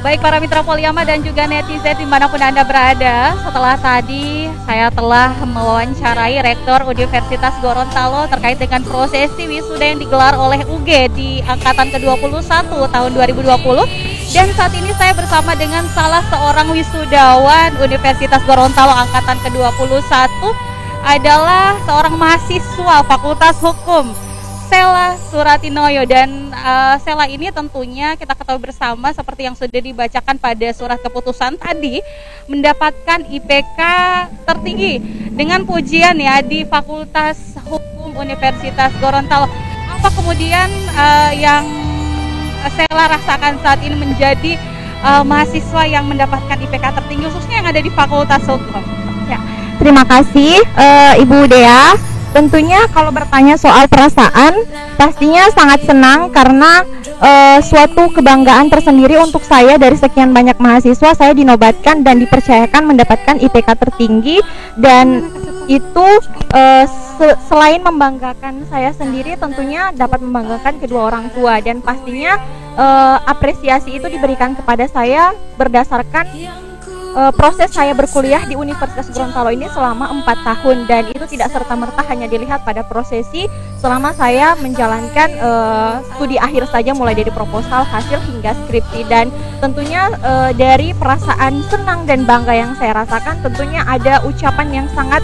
Baik para mitra Poliama dan juga netizen dimanapun Anda berada, setelah tadi saya telah mewawancarai Rektor Universitas Gorontalo terkait dengan prosesi wisuda yang digelar oleh UG di Angkatan ke-21 tahun 2020. Dan saat ini saya bersama dengan salah seorang wisudawan Universitas Gorontalo Angkatan ke-21 adalah seorang mahasiswa Fakultas Hukum, Sela Suratinoyo. Dan Sela ini tentunya kita ketahui bersama seperti yang sudah dibacakan pada surat keputusan tadi, mendapatkan IPK tertinggi dengan pujian ya di Fakultas Hukum Universitas Gorontalo. Apa kemudian yang Sela rasakan saat ini menjadi mahasiswa yang mendapatkan IPK tertinggi khususnya yang ada di Fakultas Hukum? Ya, terima kasih Ibu Dea. Tentunya kalau bertanya soal perasaan, pastinya sangat senang karena suatu kebanggaan tersendiri untuk saya. Dari sekian banyak mahasiswa, saya dinobatkan dan dipercayakan mendapatkan IPK tertinggi. Dan itu selain membanggakan saya sendiri, tentunya dapat membanggakan kedua orang tua. Dan pastinya apresiasi itu diberikan kepada saya berdasarkan proses saya berkuliah di Universitas Gorontalo ini selama 4 tahun. Dan itu tidak serta-merta hanya dilihat pada prosesi selama saya menjalankan studi akhir saja, mulai dari proposal, hasil hingga skripsi. Dan tentunya dari perasaan senang dan bangga yang saya rasakan, tentunya ada ucapan yang sangat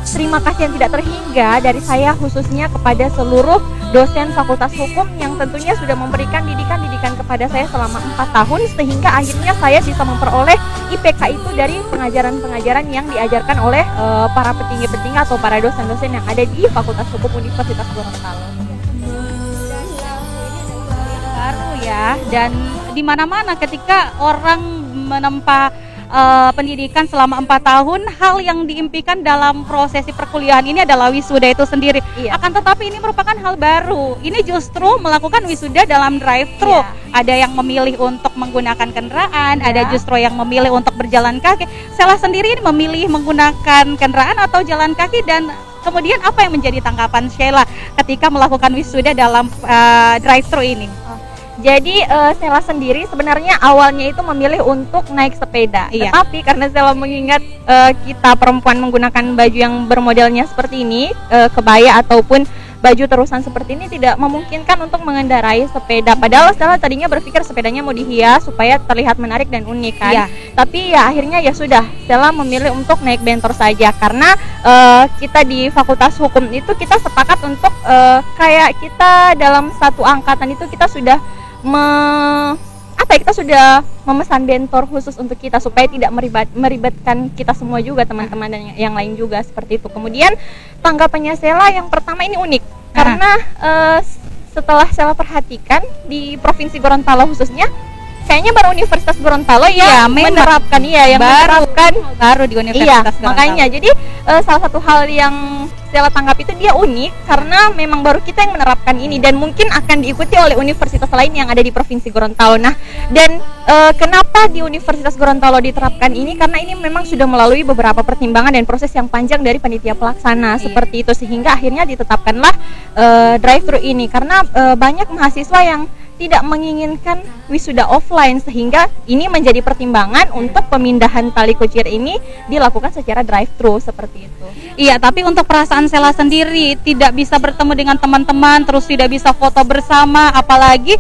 terima kasih yang tidak terhingga dari saya khususnya kepada seluruh dosen Fakultas Hukum yang tentunya sudah memberikan didikan kepada saya selama 4 tahun sehingga akhirnya saya bisa memperoleh IPK itu dari pengajaran-pengajaran yang diajarkan oleh para petinggi-petinggi atau para dosen-dosen yang ada di Fakultas Hukum Universitas Gorontalo. Baru ya, dan di mana-mana ketika orang menempa pendidikan selama 4 tahun, hal yang diimpikan dalam prosesi perkuliahan ini adalah wisuda itu sendiri. Iya. Akan tetapi ini merupakan hal baru. Ini justru melakukan wisuda dalam drive-thru. Iya. Ada yang memilih untuk menggunakan kendaraan, ada justru yang memilih untuk berjalan kaki. Sela sendiri ini memilih menggunakan kendaraan atau jalan kaki, dan kemudian apa yang menjadi tanggapan Sela ketika melakukan wisuda dalam drive-thru ini? Jadi Sela sendiri sebenarnya awalnya itu memilih untuk naik sepeda. Iya. Tetapi karena Sela mengingat kita perempuan menggunakan baju yang bermodelnya seperti ini, kebaya ataupun baju terusan seperti ini tidak memungkinkan untuk mengendarai sepeda. Padahal Sela tadinya berpikir sepedanya mau dihias supaya terlihat menarik dan unik kan. Iya. Tapi ya akhirnya ya sudah, Sela memilih untuk naik bentor saja karena kita di Fakultas Hukum itu kita sepakat untuk kayak kita dalam satu angkatan itu kita sudah kita sudah memesan bentor khusus untuk kita supaya tidak meribatkan kita semua juga, teman-teman dan yang lain juga seperti itu. Kemudian tanggapannya Sela yang pertama ini unik karena setelah Sela perhatikan di Provinsi Gorontalo khususnya, kayaknya baru Universitas Gorontalo yang menerapkan baru di Universitas Gorontalo. Makanya jadi salah satu hal yang Sela tanggap itu dia unik karena memang baru kita yang menerapkan ini dan mungkin akan diikuti oleh universitas lain yang ada di Provinsi Gorontalo. Nah, dan kenapa di Universitas Gorontalo diterapkan ini? Karena ini memang sudah melalui beberapa pertimbangan dan proses yang panjang dari panitia pelaksana seperti itu, sehingga akhirnya ditetapkanlah drive-thru ini karena banyak mahasiswa yang tidak menginginkan wisuda offline, sehingga ini menjadi pertimbangan untuk pemindahan tali kucir ini dilakukan secara drive-thru seperti itu. Iya, tapi untuk perasaan Sela sendiri tidak bisa bertemu dengan teman-teman, terus tidak bisa foto bersama, apalagi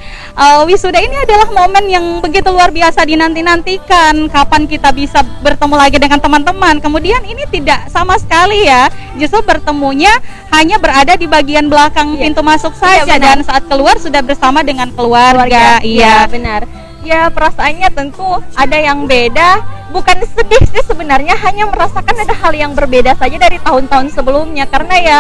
wisuda ini adalah momen yang begitu luar biasa dinanti-nantikan. Kapan kita bisa bertemu lagi dengan teman-teman? Kemudian ini tidak sama sekali ya, justru bertemunya hanya berada di bagian belakang pintu masuk saja, dan saat keluar sudah bersama dengan keluarga. Iya, benar. Ya, perasaannya tentu ada yang beda. Bukan sedih sih sebenarnya, hanya merasakan ada hal yang berbeda saja dari tahun-tahun sebelumnya. Karena ya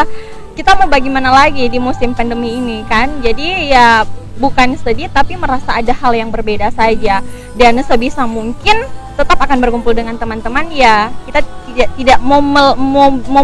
kita mau bagaimana lagi di musim pandemi ini kan. Jadi ya bukan sedih, tapi merasa ada hal yang berbeda saja. Dan sebisa mungkin tetap akan berkumpul dengan teman-teman. Ya kita tidak mau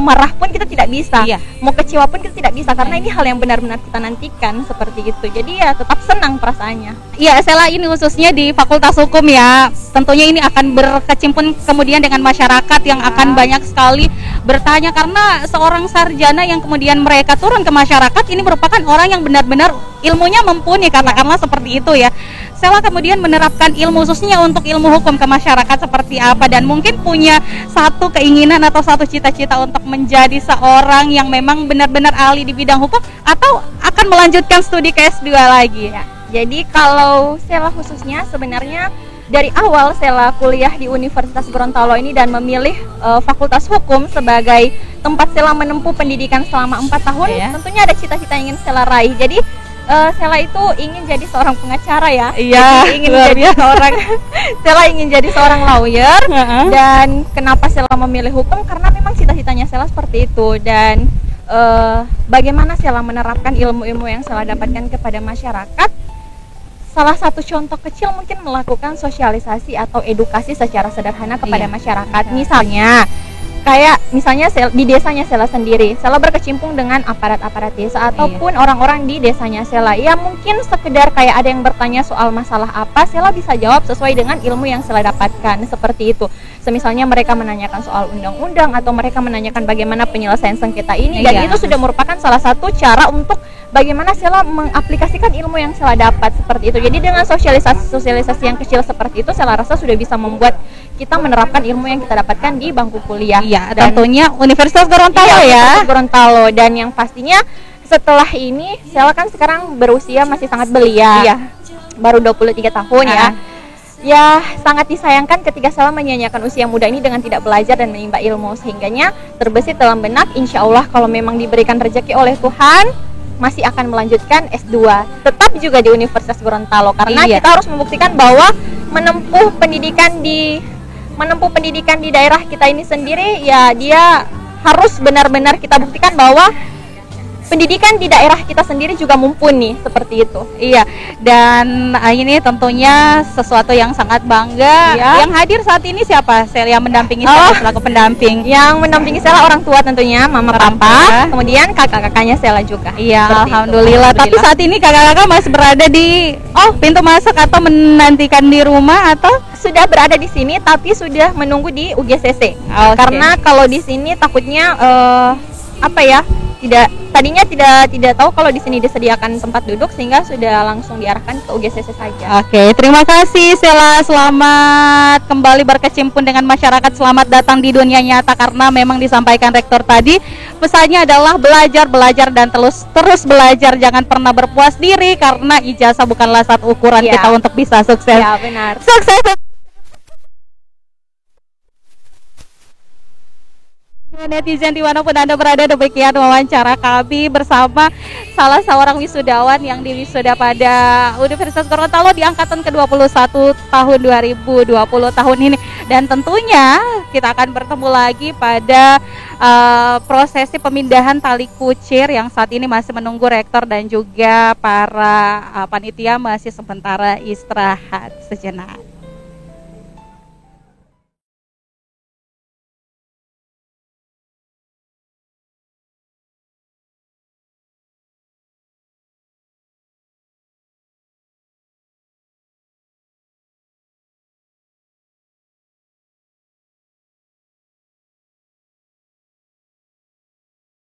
marah pun kita tidak bisa, mau kecewa pun kita tidak bisa, karena ini hal yang benar-benar kita nantikan seperti itu. Jadi ya tetap senang perasaannya. Iya, Sela ini khususnya di Fakultas Hukum ya, tentunya ini akan berkecimpung kemudian dengan masyarakat yang akan banyak sekali bertanya, karena seorang sarjana yang kemudian mereka turun ke masyarakat ini merupakan orang yang benar-benar ilmunya mumpuni, katakanlah seperti itu ya. Sela kemudian menerapkan ilmu khususnya untuk ilmu hukum ke masyarakat seperti apa, dan mungkin punya satu keinginan atau satu cita-cita untuk menjadi seorang yang memang benar-benar ahli di bidang hukum, atau akan melanjutkan studi ke S2 lagi? Ya, jadi kalau Sela khususnya sebenarnya dari awal Sela kuliah di Universitas Gorontalo ini dan memilih Fakultas Hukum sebagai tempat Sela menempuh pendidikan selama 4 tahun, tentunya ada cita-cita yang ingin Sela raih. Jadi Sela itu ingin jadi seorang pengacara ya. Iya, ingin jadi seorang Sela ingin jadi seorang lawyer. Dan kenapa Sela memilih hukum? Karena memang cita-citanya Sela seperti itu. Dan bagaimana Sela menerapkan ilmu-ilmu yang Sela dapatkan kepada masyarakat? Salah satu contoh kecil mungkin melakukan sosialisasi atau edukasi secara sederhana kepada masyarakat. Misalnya di desanya Sela sendiri, Sela berkecimpung dengan aparat-aparat desa ataupun orang-orang di desanya Sela. Ya mungkin sekedar kayak ada yang bertanya soal masalah apa, Sela bisa jawab sesuai dengan ilmu yang Sela dapatkan, seperti itu. Semisalnya mereka menanyakan soal undang-undang atau mereka menanyakan bagaimana penyelesaian sengketa ini, dan itu sudah merupakan salah satu cara untuk bagaimana Sela mengaplikasikan ilmu yang Sela dapat, seperti itu. Jadi dengan sosialisasi yang kecil seperti itu, Sela rasa sudah bisa membuat kita menerapkan ilmu yang kita dapatkan di bangku kuliah. Iya, dan tentunya Universitas Gorontalo Universitas Gorontalo. Dan yang pastinya setelah ini Sela kan sekarang berusia masih sangat belia. Baru 23 tahun ya. Ya, sangat disayangkan ketika Sela menyanyiakan usia muda ini dengan tidak belajar dan menimba ilmu, sehingganya terbesit dalam benak, insya Allah kalau memang diberikan rezeki oleh Tuhan, masih akan melanjutkan S2 tetap juga di Universitas Gorontalo, karena kita harus membuktikan bahwa menempuh pendidikan di daerah kita ini sendiri, ya dia harus benar-benar kita buktikan bahwa pendidikan di daerah kita sendiri juga mumpuni, seperti itu. Iya, dan ini tentunya sesuatu yang sangat bangga. Yang hadir saat ini siapa? Sela yang mendampingi Sela selaku pendamping. Yang mendampingi Sela orang tua tentunya, mama, papa, kemudian kakak-kakaknya Sela juga. Iya, alhamdulillah. Tapi saat ini kakak-kakak masih berada di pintu masuk atau menantikan di rumah, atau sudah berada di sini tapi sudah menunggu di UGCC. Karena kalau di sini takutnya tadinya tidak tahu kalau di sini disediakan tempat duduk, sehingga sudah langsung diarahkan ke UGCC saja. Oke, terima kasih Sela, selamat kembali berkecimpung dengan masyarakat, selamat datang di dunia nyata, karena memang disampaikan rektor tadi pesannya adalah belajar dan terus belajar, jangan pernah berpuas diri karena ijazah bukanlah satu ukuran kita untuk bisa sukses. Ya, benar. Sukses. Netizen dimanapun Anda berada, demikian wawancara kami bersama salah seorang wisudawan yang diwisuda pada Universitas Gorontalo di angkatan ke-21 tahun 2020 tahun ini. Dan tentunya kita akan bertemu lagi pada prosesi pemindahan tali kucir yang saat ini masih menunggu rektor dan juga para panitia masih sementara istirahat sejenak.